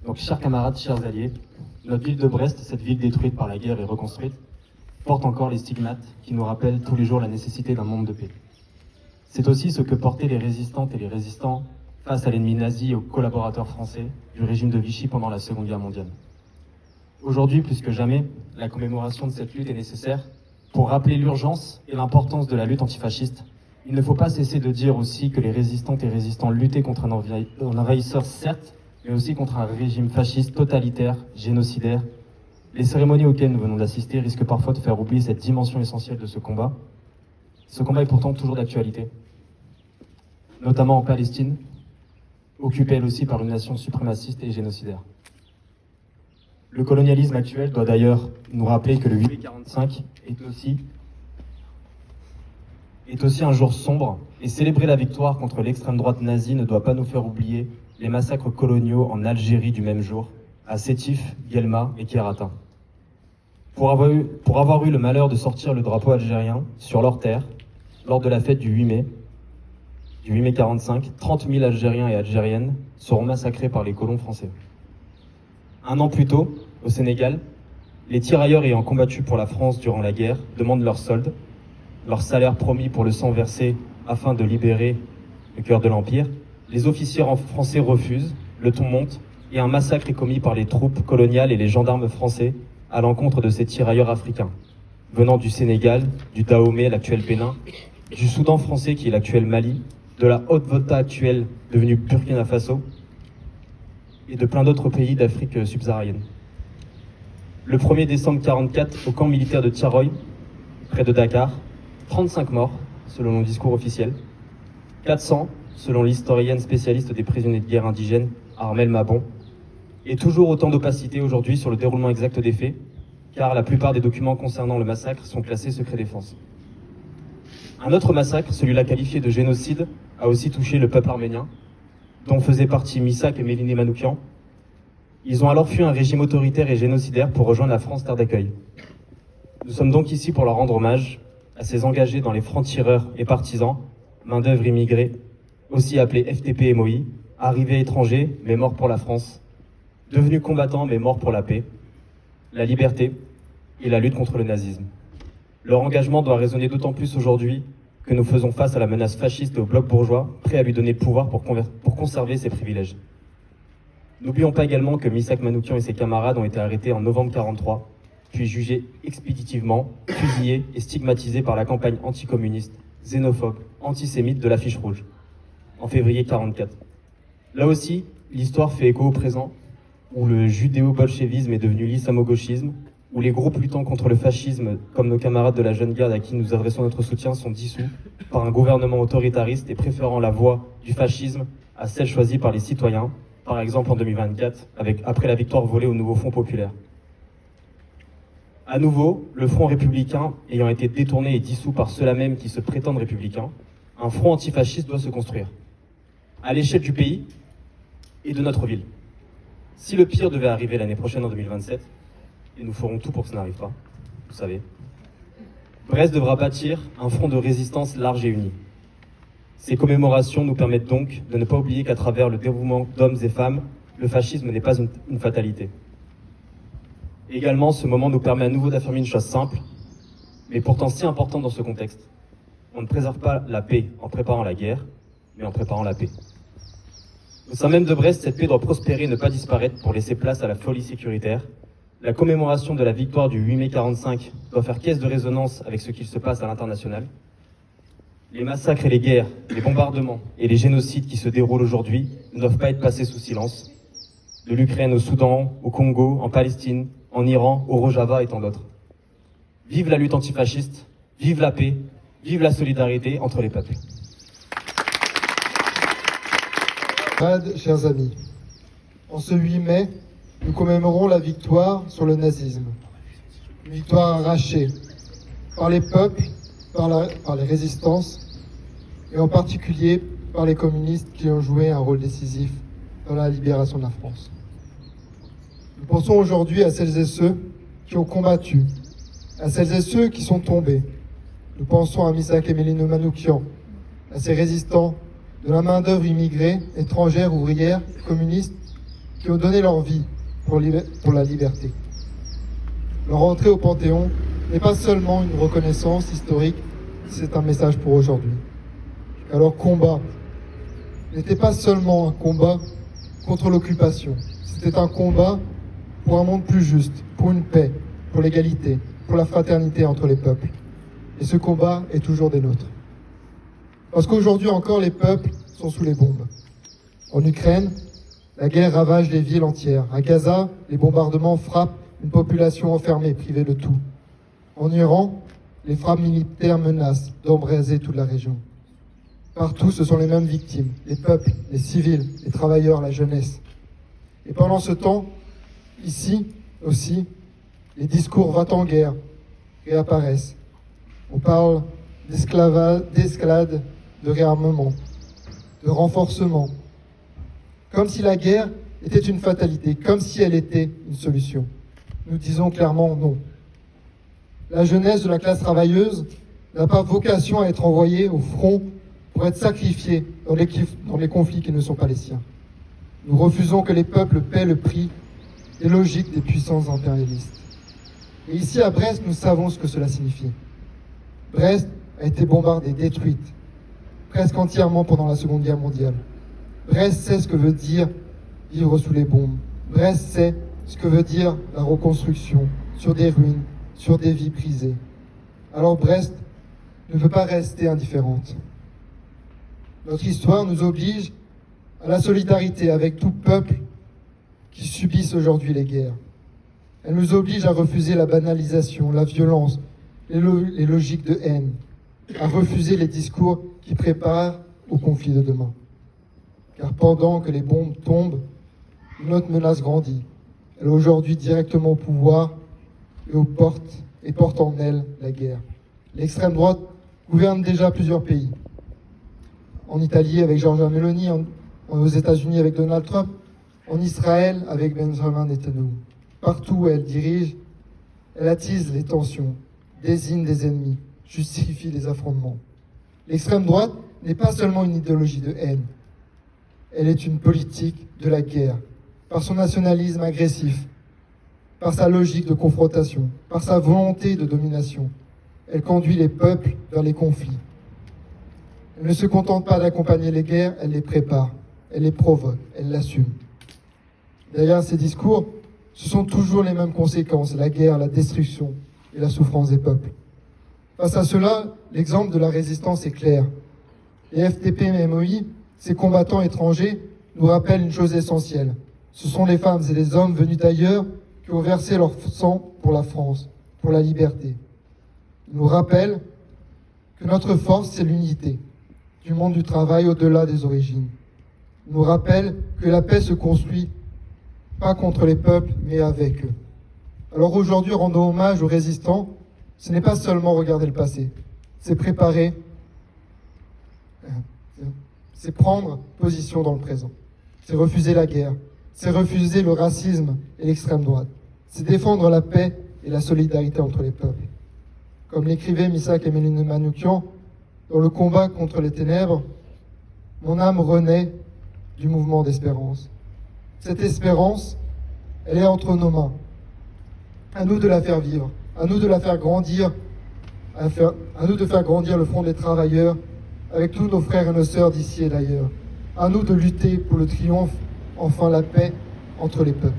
Donc chers camarades, chers alliés, notre ville de Brest, cette ville détruite par la guerre et reconstruite, porte encore les stigmates qui nous rappellent tous les jours la nécessité d'un monde de paix. C'est aussi ce que portaient les résistantes et les résistants face à l'ennemi nazi et aux collaborateurs français du régime de Vichy pendant la Seconde Guerre mondiale. Aujourd'hui, plus que jamais, la commémoration de cette lutte est nécessaire pour rappeler l'urgence et l'importance de la lutte antifasciste. Il ne faut pas cesser de dire aussi que les résistantes et résistants luttaient contre un envahisseur, certes, mais aussi contre un régime fasciste totalitaire, génocidaire. Les cérémonies auxquelles nous venons d'assister risquent parfois de faire oublier cette dimension essentielle de ce combat. Ce combat est pourtant toujours d'actualité, notamment en Palestine, occupée elle aussi par une nation suprémaciste et génocidaire. Le colonialisme actuel doit d'ailleurs nous rappeler que le 8 mai 45 est aussi un jour sombre, et célébrer la victoire contre l'extrême droite nazie ne doit pas nous faire oublier les massacres coloniaux en Algérie du même jour, à Sétif, Guelma et Kherrata. Pour avoir eu le malheur de sortir le drapeau algérien sur leur terre, lors de la fête du 8 mai 45, 30 000 Algériens et Algériennes seront massacrés par les colons français. Un an plus tôt, au Sénégal, les tirailleurs ayant combattu pour la France durant la guerre demandent leur solde, leur salaire promis pour le sang versé afin de libérer le cœur de l'Empire. Les officiers français refusent, le ton monte, et un massacre est commis par les troupes coloniales et les gendarmes français à l'encontre de ces tirailleurs africains, venant du Sénégal, du Dahomey, l'actuel Bénin, du Soudan français qui est l'actuel Mali, de la Haute-Volta actuelle devenue Burkina Faso, et de plein d'autres pays d'Afrique subsaharienne. Le 1er décembre 1944, au camp militaire de Tiaroy, près de Dakar, 35 morts, selon le discours officiel, 400, selon l'historienne spécialiste des prisonniers de guerre indigènes, Armelle Mabon, et toujours autant d'opacité aujourd'hui sur le déroulement exact des faits, car la plupart des documents concernant le massacre sont classés secret défense. Un autre massacre, celui-là qualifié de génocide, a aussi touché le peuple arménien, dont faisaient partie Missak et Méliné Manoukian. Ils ont alors fui un régime autoritaire et génocidaire pour rejoindre la France terre d'accueil. Nous sommes donc ici pour leur rendre hommage à ces engagés dans les francs-tireurs et partisans, main-d'œuvre immigrée, aussi appelés FTP et MOI, arrivés étrangers mais morts pour la France, devenus combattants mais morts pour la paix, la liberté et la lutte contre le nazisme. Leur engagement doit résonner d'autant plus aujourd'hui que nous faisons face à la menace fasciste et au bloc bourgeois, prêt à lui donner le pouvoir pour conserver ses privilèges. N'oublions pas également que Missak Manoukian et ses camarades ont été arrêtés en novembre 1943, puis jugés expéditivement, fusillés et stigmatisés par la campagne anticommuniste, xénophobe, antisémite de l'affiche rouge, en février 1944. Là aussi, l'histoire fait écho au présent, où le judéo-bolchevisme est devenu l'islamo-gauchisme, où les groupes luttant contre le fascisme, comme nos camarades de la Jeune Garde à qui nous adressons notre soutien, sont dissous par un gouvernement autoritariste et préférant la voie du fascisme à celle choisie par les citoyens, par exemple en 2024, après la victoire volée au nouveau Front populaire. À nouveau, le Front républicain ayant été détourné et dissous par ceux-là même qui se prétendent républicains, un front antifasciste doit se construire, à l'échelle du pays et de notre ville. Si le pire devait arriver l'année prochaine en 2027, et nous ferons tout pour que ça n'arrive pas, vous savez, Brest devra bâtir un front de résistance large et uni. Ces commémorations nous permettent donc de ne pas oublier qu'à travers le dévouement d'hommes et femmes, le fascisme n'est pas une fatalité. Également, ce moment nous permet à nouveau d'affirmer une chose simple, mais pourtant si importante dans ce contexte. On ne préserve pas la paix en préparant la guerre, mais en préparant la paix. Au sein même de Brest, cette paix doit prospérer et ne pas disparaître pour laisser place à la folie sécuritaire. La commémoration de la victoire du 8 mai 1945 doit faire caisse de résonance avec ce qu'il se passe à l'international. Les massacres et les guerres, les bombardements et les génocides qui se déroulent aujourd'hui ne doivent pas être passés sous silence. De l'Ukraine au Soudan, au Congo, en Palestine, en Iran, au Rojava et tant d'autres. Vive la lutte antifasciste, vive la paix, vive la solidarité entre les peuples. Chers amis, en ce 8 mai, nous commémorons la victoire sur le nazisme. Une victoire arrachée par les peuples, par les résistances, et en particulier par les communistes qui ont joué un rôle décisif dans la libération de la France. Nous pensons aujourd'hui à celles et ceux qui ont combattu, à celles et ceux qui sont tombés. Nous pensons à Missak et Méliné Manoukian, à ces résistants de la main-d'œuvre immigrée, étrangère, ouvrière, communiste, qui ont donné leur vie pour la liberté. Leur entrée au Panthéon n'est pas seulement une reconnaissance historique, c'est un message pour aujourd'hui. Car leur combat n'était pas seulement un combat contre l'occupation, c'était un combat pour un monde plus juste, pour une paix, pour l'égalité, pour la fraternité entre les peuples. Et ce combat est toujours des nôtres. Parce qu'aujourd'hui encore, les peuples sont sous les bombes. En Ukraine, la guerre ravage des villes entières. À Gaza, les bombardements frappent une population enfermée, privée de tout. En Iran, les frappes militaires menacent d'embraser toute la région. Partout, ce sont les mêmes victimes, les peuples, les civils, les travailleurs, la jeunesse. Et pendant ce temps, ici aussi, les discours va-t-en-guerre réapparaissent. On parle d'escalade, de réarmement, de renforcement. Comme si la guerre était une fatalité, comme si elle était une solution. Nous disons clairement non. La jeunesse de la classe travailleuse n'a pas vocation à être envoyée au front pour être sacrifiée dans les conflits qui ne sont pas les siens. Nous refusons que les peuples paient le prix des logiques des puissances impérialistes. Et ici, à Brest, nous savons ce que cela signifie. Brest a été bombardée, détruite, presque entièrement pendant la Seconde Guerre mondiale. Brest sait ce que veut dire vivre sous les bombes. Brest sait ce que veut dire la reconstruction sur des ruines, sur des vies brisées. Alors Brest ne peut pas rester indifférente. Notre histoire nous oblige à la solidarité avec tout peuple qui subissent aujourd'hui les guerres. Elle nous oblige à refuser la banalisation, la violence, les logiques de haine, à refuser les discours qui préparent au conflit de demain. Car pendant que les bombes tombent, une autre menace grandit. Elle est aujourd'hui directement au pouvoir et porte en elle la guerre. L'extrême droite gouverne déjà plusieurs pays. En Italie avec Giorgia Meloni, aux États-Unis avec Donald Trump, en Israël avec Benjamin Netanyahu. Partout où elle dirige, elle attise les tensions, désigne des ennemis, justifie les affrontements. L'extrême droite n'est pas seulement une idéologie de haine, elle est une politique de la guerre, par son nationalisme agressif, par sa logique de confrontation, par sa volonté de domination. Elle conduit les peuples vers les conflits. Elle ne se contente pas d'accompagner les guerres, elle les prépare, elle les provoque, elle l'assume. Derrière ces discours, ce sont toujours les mêmes conséquences, la guerre, la destruction et la souffrance des peuples. Face à cela, l'exemple de la résistance est clair. Les FDP et MOI, ces combattants étrangers, nous rappellent une chose essentielle. Ce sont les femmes et les hommes venus d'ailleurs qui ont versé leur sang pour la France, pour la liberté. Ils nous rappellent que notre force, c'est l'unité du monde du travail au-delà des origines. Ils nous rappellent que la paix se construit pas contre les peuples, mais avec eux. Alors aujourd'hui, rendons hommage aux résistants. Ce n'est pas seulement regarder le passé, c'est préparer, c'est prendre position dans le présent. C'est refuser la guerre, c'est refuser le racisme et l'extrême droite. C'est défendre la paix et la solidarité entre les peuples. Comme l'écrivait Missak Emeline Manoukian, dans le combat contre les ténèbres, mon âme renaît du mouvement d'espérance. Cette espérance, elle est entre nos mains. À nous de la faire vivre, à nous de la faire grandir, à nous de faire grandir le front des travailleurs avec tous nos frères et nos sœurs d'ici et d'ailleurs. À nous de lutter pour le triomphe, enfin la paix entre les peuples.